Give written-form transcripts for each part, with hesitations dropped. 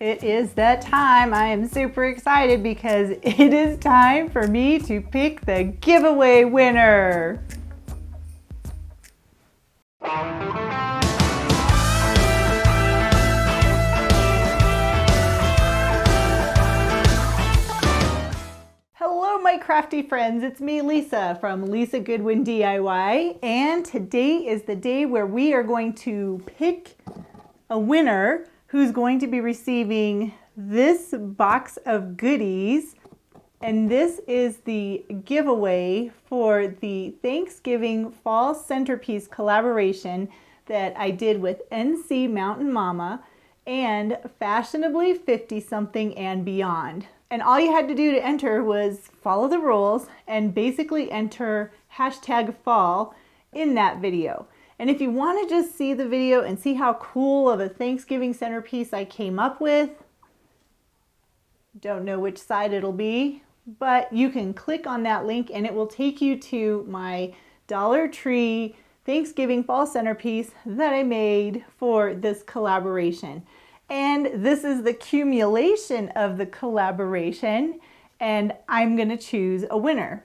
It is that time. I am super excited because it is time for me to pick the giveaway winner. Hello my crafty friends, it's me Lisa from Lisa Goodwin DIY, and today is the day where we are going to pick a winner who's going to be receiving this box of goodies. And this is the giveaway for the Thanksgiving Fall Centerpiece collaboration that I did with NC Mountain Mama and Fashionably 50 Something and Beyond. And all you had to do to enter was follow the rules and basically enter #fall in that video. And if you want to just see the video and see how cool of a Thanksgiving centerpiece I came up with, don't know which side it'll be, but you can click on that link and it will take you to my Dollar Tree Thanksgiving fall centerpiece that I made for this collaboration. And this is the accumulation of the collaboration, and I'm gonna choose a winner.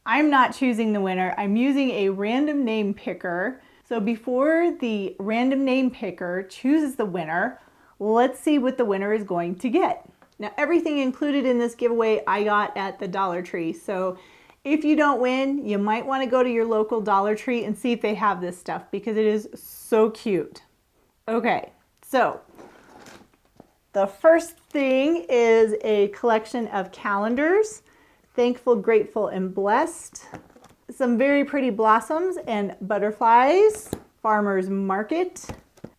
I'm not choosing the winner, I'm using a random name picker. So before the random name picker chooses the winner, let's see what the winner is going to get. Now everything included in this giveaway I got at the Dollar Tree. So if you don't win, you might want to go to your local Dollar Tree and see if they have this stuff because it is so cute. Okay, so the first thing is a collection of calendars, Thankful, Grateful, and Blessed. Some very pretty blossoms and butterflies, farmer's market,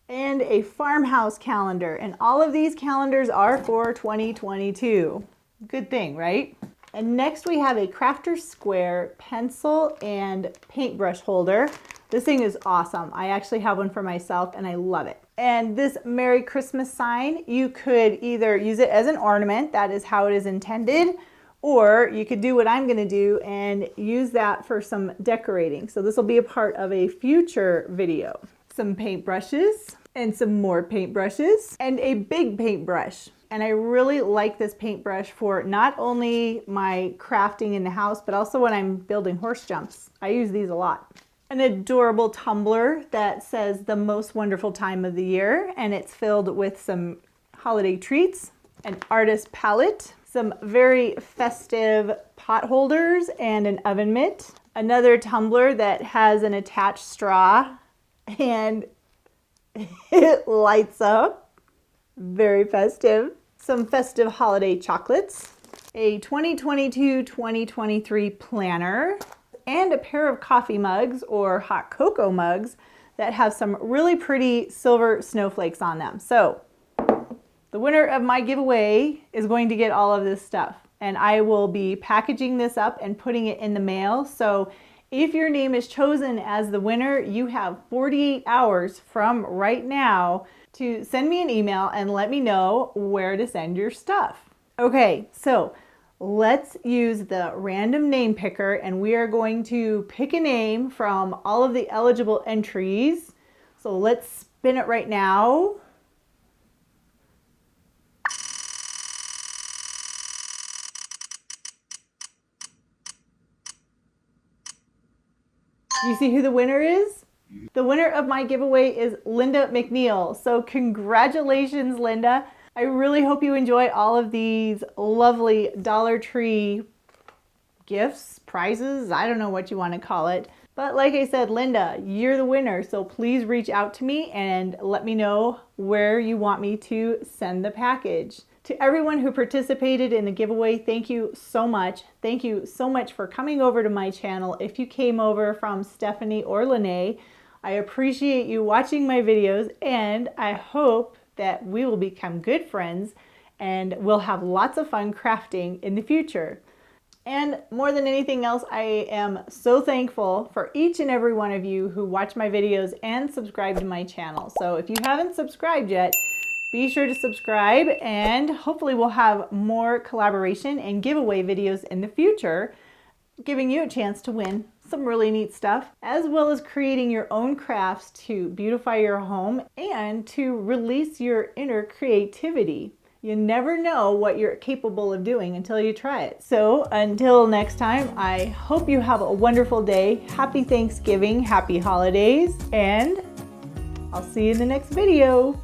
and a farmhouse calendar. And all of these calendars are for 2022. Good thing, right? And next we have a Crafter Square pencil and paintbrush holder. This thing is awesome. I actually have one for myself and I love it. And this Merry Christmas sign, you could either use it as an ornament, that is how it is intended, or you could do what I'm gonna do and use that for some decorating. So this will be a part of a future video. Some paintbrushes and some more paintbrushes and a big paintbrush. And I really like this paintbrush for not only my crafting in the house, but also when I'm building horse jumps. I use these a lot. An adorable tumbler that says the most wonderful time of the year, and it's filled with some holiday treats. An artist palette. Some very festive pot holders and an oven mitt. Another tumbler that has an attached straw and it lights up. Very festive. Some festive holiday chocolates. A 2022-2023 planner. And a pair of coffee mugs or hot cocoa mugs that have some really pretty silver snowflakes on them. So the winner of my giveaway is going to get all of this stuff, and I will be packaging this up and putting it in the mail. So if your name is chosen as the winner, you have 48 hours from right now to send me an email and let me know where to send your stuff. Okay, so let's use the random name picker and we are going to pick a name from all of the eligible entries. So let's spin it right now. Do you see who the winner is? The winner of my giveaway is Linda McNeil. So congratulations, Linda. I really hope you enjoy all of these lovely Dollar Tree gifts, prizes, I don't know what you want to call it. But like I said, Linda, you're the winner. So please reach out to me and let me know where you want me to send the package. To everyone who participated in the giveaway, thank you so much. Thank you so much for coming over to my channel. If you came over from Stephanie or Lene, I appreciate you watching my videos and I hope that we will become good friends and we'll have lots of fun crafting in the future. And more than anything else, I am so thankful for each and every one of you who watch my videos and subscribe to my channel. So if you haven't subscribed yet, be sure to subscribe and hopefully we'll have more collaboration and giveaway videos in the future, giving you a chance to win some really neat stuff, as well as creating your own crafts to beautify your home and to release your inner creativity. You never know what you're capable of doing until you try it. So until next time, I hope you have a wonderful day. Happy Thanksgiving, happy holidays, and I'll see you in the next video.